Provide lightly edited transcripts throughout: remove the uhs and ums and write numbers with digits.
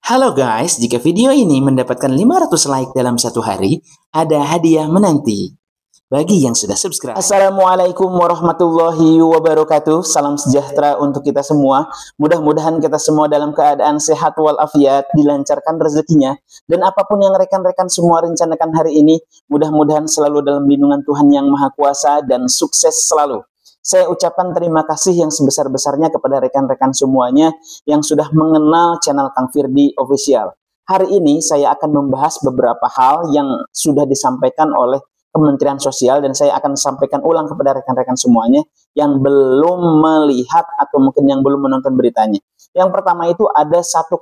Halo guys, jika video ini mendapatkan 500 like dalam satu hari, ada hadiah menanti. Bagi yang sudah subscribe. Assalamualaikum warahmatullahi wabarakatuh. Salam sejahtera untuk kita semua. Mudah-mudahan kita semua dalam keadaan sehat walafiat, dilancarkan rezekinya. Dan apapun yang rekan-rekan semua rencanakan hari ini, mudah-mudahan selalu dalam lindungan Tuhan Yang Maha Kuasa dan sukses selalu. Saya ucapkan terima kasih yang sebesar-besarnya kepada rekan-rekan semuanya yang sudah mengenal channel Kang Firdi Official. Hari ini saya akan membahas beberapa hal yang sudah disampaikan oleh Kementerian Sosial dan saya akan sampaikan ulang kepada rekan-rekan semuanya yang belum melihat atau mungkin yang belum menonton beritanya. Yang pertama itu ada 1,9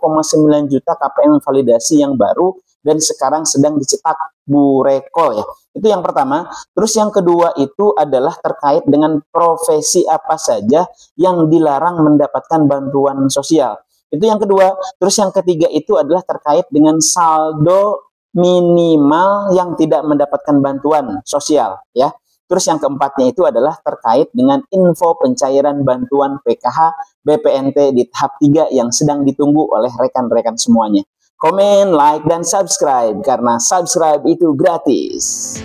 juta KPM validasi yang baru dan sekarang sedang dicetak Bu Rekol ya. Itu yang pertama. Terus yang kedua itu adalah terkait dengan profesi apa saja yang dilarang mendapatkan bantuan sosial. Itu yang kedua. Terus yang ketiga itu adalah terkait dengan saldo minimal yang tidak mendapatkan bantuan sosial ya. Terus yang keempatnya itu adalah terkait dengan info pencairan bantuan PKH BPNT di tahap 3 yang sedang ditunggu oleh rekan-rekan semuanya. Komen, like, dan subscribe karena subscribe itu gratis.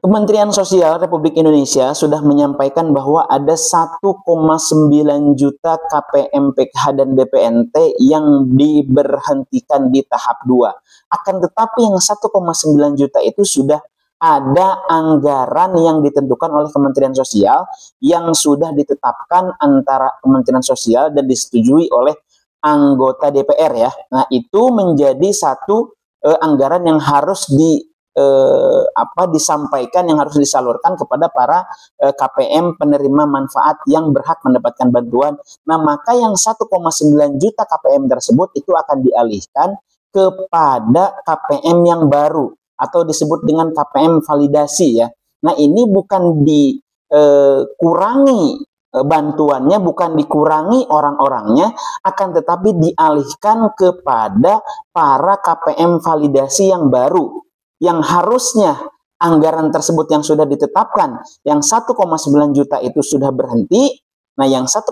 Kementerian Sosial Republik Indonesia sudah menyampaikan bahwa ada 1,9 juta KPM PKH dan BPNT yang diberhentikan di tahap 2. Akan tetapi yang 1,9 juta itu sudah ada anggaran yang ditentukan oleh Kementerian Sosial yang sudah ditetapkan antara Kementerian Sosial dan disetujui oleh anggota DPR ya. Nah, itu menjadi satu anggaran yang harus disampaikan, yang harus disalurkan kepada para KPM penerima manfaat yang berhak mendapatkan bantuan. Nah, maka yang 1,9 juta KPM tersebut itu akan dialihkan kepada KPM yang baru atau disebut dengan KPM validasi ya. Nah, ini bukan dikurangi bantuannya, bukan dikurangi orang-orangnya, akan tetapi dialihkan kepada para KPM validasi yang baru, yang harusnya anggaran tersebut yang sudah ditetapkan, yang 1,9 juta itu sudah berhenti. Nah, yang 1,9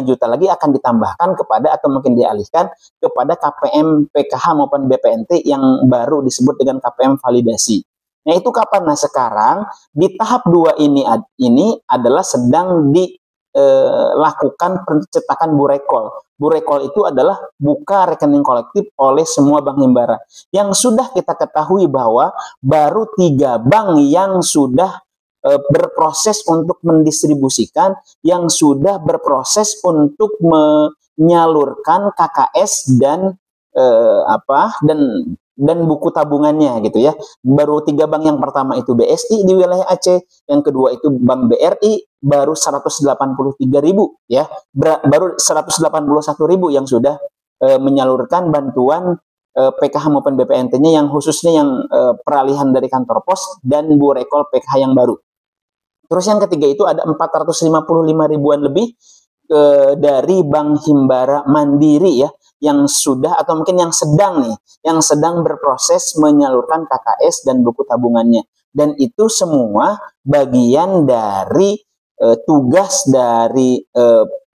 juta lagi akan ditambahkan kepada atau mungkin dialihkan kepada KPM PKH maupun BPNT yang baru disebut dengan KPM validasi. Nah, itu kapan? Nah, sekarang di tahap 2 ini adalah sedang dilakukan pencetakan Bu Rekol. Bu Rekol itu adalah buka rekening kolektif oleh semua bank himbara. Yang sudah kita ketahui bahwa baru 3 bank yang sudah berproses untuk mendistribusikan, yang sudah berproses untuk menyalurkan KKS dan buku tabungannya gitu ya. Baru 3 bank, yang pertama itu BSI di wilayah Aceh, yang kedua itu Bank BRI baru 183.000 ya. Baru 181.000 yang sudah menyalurkan bantuan PKH maupun BPNT-nya, yang khususnya yang peralihan dari kantor pos dan Bu Rekol PKH yang baru. Terus yang ketiga itu ada 455 ribuan lebih dari Bank Himbara Mandiri ya, yang sudah atau mungkin yang sedang berproses menyalurkan KKS dan buku tabungannya. Dan itu semua bagian dari tugas dari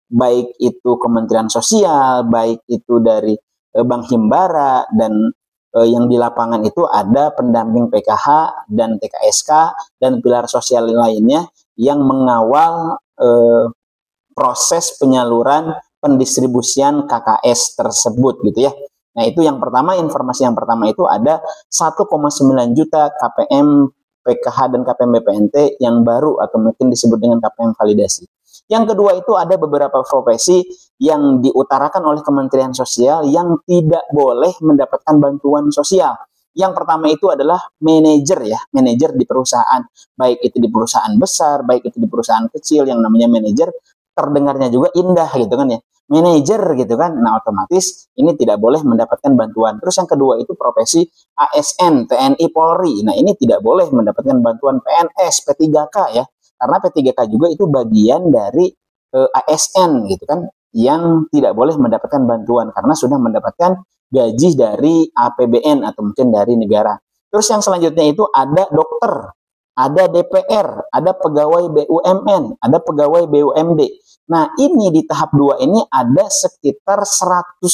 baik itu Kementerian Sosial, baik itu dari Bank Himbara, dan yang di lapangan itu ada pendamping PKH dan TKSK dan pilar sosial lainnya yang mengawal proses penyaluran pendistribusian KKS tersebut gitu ya. Nah, itu yang pertama, informasi yang pertama itu ada 1,9 juta KPM PKH dan KPM BPNT yang baru atau mungkin disebut dengan KPM validasi. Yang kedua itu ada beberapa profesi yang diutarakan oleh Kementerian Sosial yang tidak boleh mendapatkan bantuan sosial. Yang pertama itu adalah manajer ya, manajer di perusahaan, baik itu di perusahaan besar, baik itu di perusahaan kecil. Yang namanya manajer terdengarnya juga indah gitu kan ya, manajer gitu kan. Nah, otomatis ini tidak boleh mendapatkan bantuan. Terus yang kedua itu profesi ASN, TNI, Polri. Nah, ini tidak boleh mendapatkan bantuan. PNS, P3K ya, karena P3K juga itu bagian dari ASN gitu kan, yang tidak boleh mendapatkan bantuan karena sudah mendapatkan gaji dari APBN atau mungkin dari negara. Terus yang selanjutnya itu ada dokter ada DPR, ada pegawai BUMN, ada pegawai BUMD. Nah, ini di tahap 2 ini ada sekitar 100.000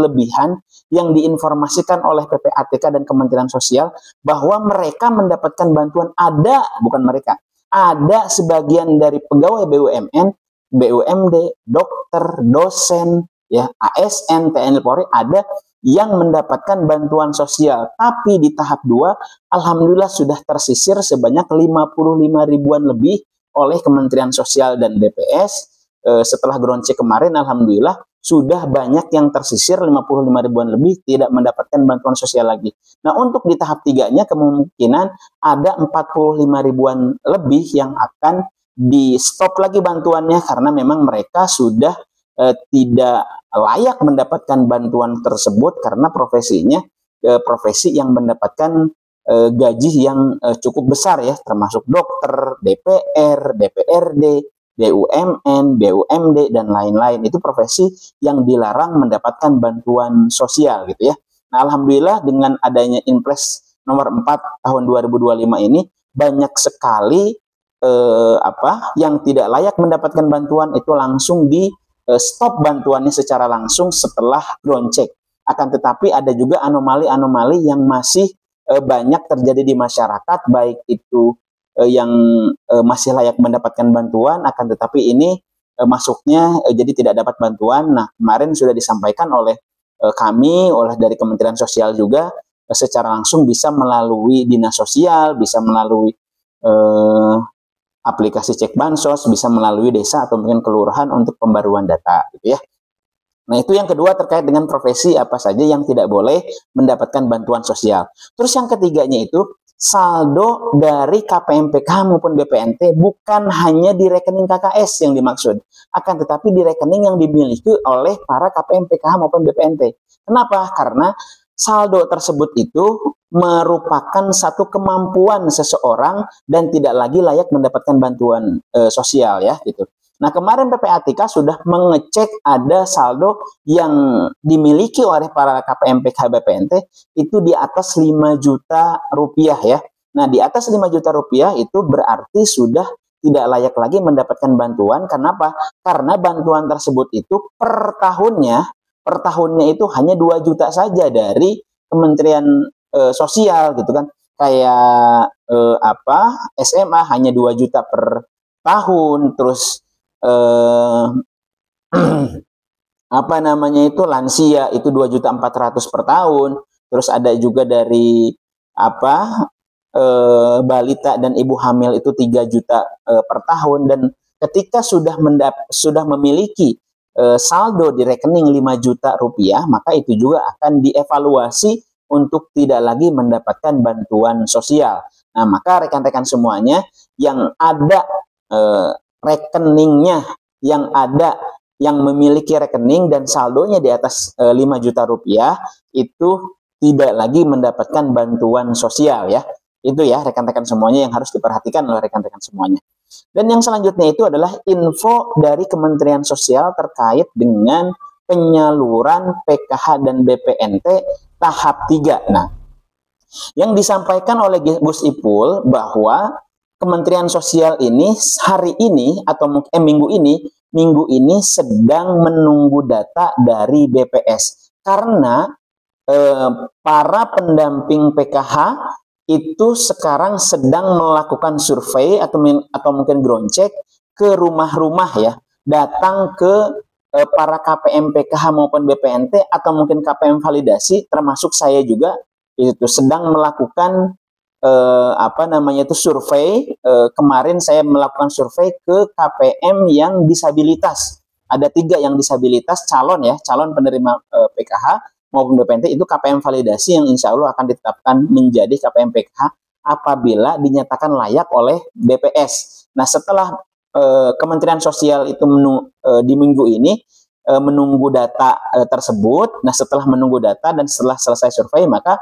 lebihan yang diinformasikan oleh PPATK dan Kementerian Sosial bahwa mereka mendapatkan bantuan. Ada, bukan mereka, ada sebagian dari pegawai BUMN, BUMD, dokter, dosen, ya, ASN, TNI Polri, ada yang mendapatkan bantuan sosial. Tapi di tahap 2, alhamdulillah sudah tersisir sebanyak 55 ribuan lebih oleh Kementerian Sosial dan BPS. Setelah ground check kemarin, alhamdulillah sudah banyak yang tersisir, 55 ribuan lebih tidak mendapatkan bantuan sosial lagi. Nah, untuk di tahap 3-nya kemungkinan ada 45 ribuan lebih yang akan di stop lagi bantuannya karena memang mereka sudah tidak layak mendapatkan bantuan tersebut karena profesinya profesi yang mendapatkan gaji yang cukup besar, ya, termasuk dokter, DPR, DPRD, BUMN, BUMD, dan lain-lain. Itu profesi yang dilarang mendapatkan bantuan sosial, gitu ya. Nah, alhamdulillah dengan adanya Inpres nomor 4 tahun 2025 ini banyak sekali yang tidak layak mendapatkan bantuan itu langsung di stop bantuannya secara langsung setelah ground check. Akan tetapi ada juga anomali-anomali yang masih banyak terjadi di masyarakat, baik itu yang masih layak mendapatkan bantuan, akan tetapi ini masuknya jadi tidak dapat bantuan. Nah, kemarin sudah disampaikan oleh kami, oleh dari Kementerian Sosial juga, secara langsung bisa melalui Dinas Sosial, bisa melalui aplikasi cek bansos, bisa melalui desa atau mungkin kelurahan untuk pembaruan data, gitu ya. Nah, itu yang kedua terkait dengan profesi apa saja yang tidak boleh mendapatkan bantuan sosial. Terus yang ketiganya itu saldo dari KPMPK maupun BPNT bukan hanya di rekening KKS yang dimaksud, akan tetapi di rekening yang dimiliki oleh para KPMPK maupun BPNT. Kenapa? Karena saldo tersebut itu merupakan satu kemampuan seseorang dan tidak lagi layak mendapatkan bantuan sosial, ya, gitu. Nah, kemarin PPATK sudah mengecek ada saldo yang dimiliki oleh para KPMPK BPNT itu di atas 5 juta rupiah, ya. Nah, di atas 5 juta rupiah itu berarti sudah tidak layak lagi mendapatkan bantuan. Kenapa? Karena bantuan tersebut itu per tahunnya itu hanya 2 juta saja dari Kementerian Sosial, gitu kan. Kayak SMA hanya 2 juta per tahun, terus lansia itu 2.400.000 per tahun, terus ada juga dari balita dan ibu hamil itu 3 juta per tahun. Dan ketika sudah memiliki saldo di rekening 5 juta rupiah, maka itu juga akan dievaluasi untuk tidak lagi mendapatkan bantuan sosial. Nah, maka rekan-rekan semuanya yang ada rekeningnya, yang memiliki rekening dan saldonya di atas 5 juta rupiah itu tidak lagi mendapatkan bantuan sosial, ya. Itu ya rekan-rekan semuanya yang harus diperhatikan oleh rekan-rekan semuanya. Dan yang selanjutnya itu adalah info dari Kementerian Sosial terkait dengan penyaluran PKH dan BPNT tahap 3. Nah, yang disampaikan oleh Gus Ipul bahwa Kementerian Sosial ini hari ini atau minggu ini sedang menunggu data dari BPS karena para pendamping PKH itu sekarang sedang melakukan survei atau mungkin ground check ke rumah-rumah, ya, datang ke para KPM PKH maupun BPNT atau mungkin KPM validasi, termasuk saya juga itu sedang melakukan survei. Kemarin saya melakukan survei ke KPM yang disabilitas. Ada 3 yang disabilitas calon penerima PKH maupun BPNT itu KPM validasi yang insya Allah akan ditetapkan menjadi KPM PKH apabila dinyatakan layak oleh BPS. Nah, setelah Kementerian Sosial itu di minggu ini menunggu data tersebut. Nah, setelah menunggu data dan setelah selesai survei, maka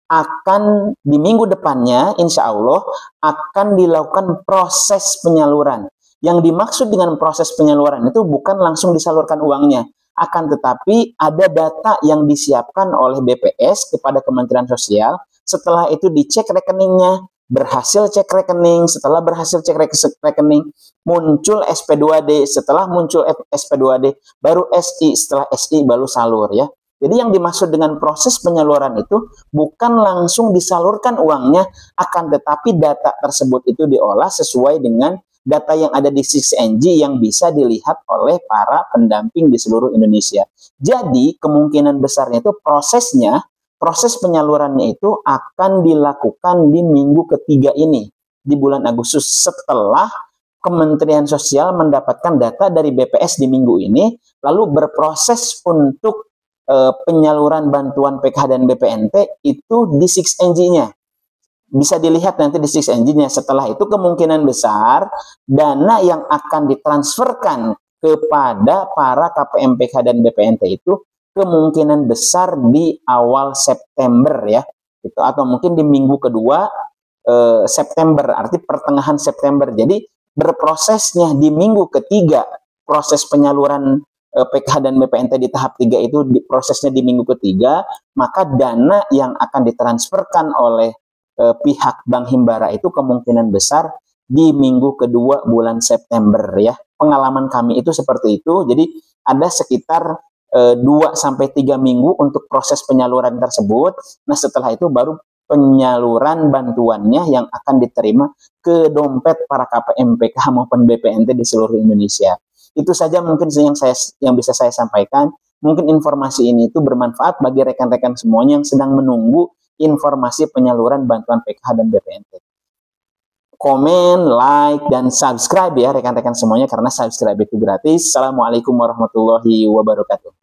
akan di minggu depannya insya Allah akan dilakukan proses penyaluran. Yang dimaksud dengan proses penyaluran itu bukan langsung disalurkan uangnya, akan tetapi ada data yang disiapkan oleh BPS kepada Kementerian Sosial. Setelah itu dicek rekeningnya, berhasil cek rekening, setelah berhasil cek rekening, muncul SP2D, setelah muncul SP2D, baru SI, setelah SI baru salur ya. Jadi yang dimaksud dengan proses penyaluran itu bukan langsung disalurkan uangnya, akan tetapi data tersebut itu diolah sesuai dengan data yang ada di 6NG yang bisa dilihat oleh para pendamping di seluruh Indonesia. Jadi kemungkinan besarnya itu proses penyalurannya itu akan dilakukan di minggu ketiga ini, di bulan Agustus, setelah Kementerian Sosial mendapatkan data dari BPS di minggu ini, lalu berproses untuk penyaluran bantuan PKH dan BPNT itu di 6NG-nya. Bisa dilihat nanti di 6NG-nya. Setelah itu kemungkinan besar dana yang akan ditransferkan kepada para KPM PKH dan BPNT itu kemungkinan besar di awal September ya, gitu. Atau mungkin di minggu kedua September, arti pertengahan September. Jadi berprosesnya di minggu ketiga, proses penyaluran PKH dan BPNT di tahap 3 itu prosesnya di minggu ketiga, maka dana yang akan ditransferkan oleh pihak Bank Himbara itu kemungkinan besar di minggu kedua bulan September ya. Pengalaman kami itu seperti itu. Jadi ada sekitar 2-3 minggu untuk proses penyaluran tersebut. Nah setelah itu baru penyaluran bantuannya yang akan diterima ke dompet para KPM PKH maupun BPNT di seluruh Indonesia. Itu saja mungkin yang bisa saya sampaikan. Mungkin informasi ini itu bermanfaat bagi rekan-rekan semuanya yang sedang menunggu informasi penyaluran bantuan PKH dan BPNT. Komen, like, dan subscribe ya rekan-rekan semuanya, karena subscribe itu gratis. Assalamualaikum warahmatullahi wabarakatuh.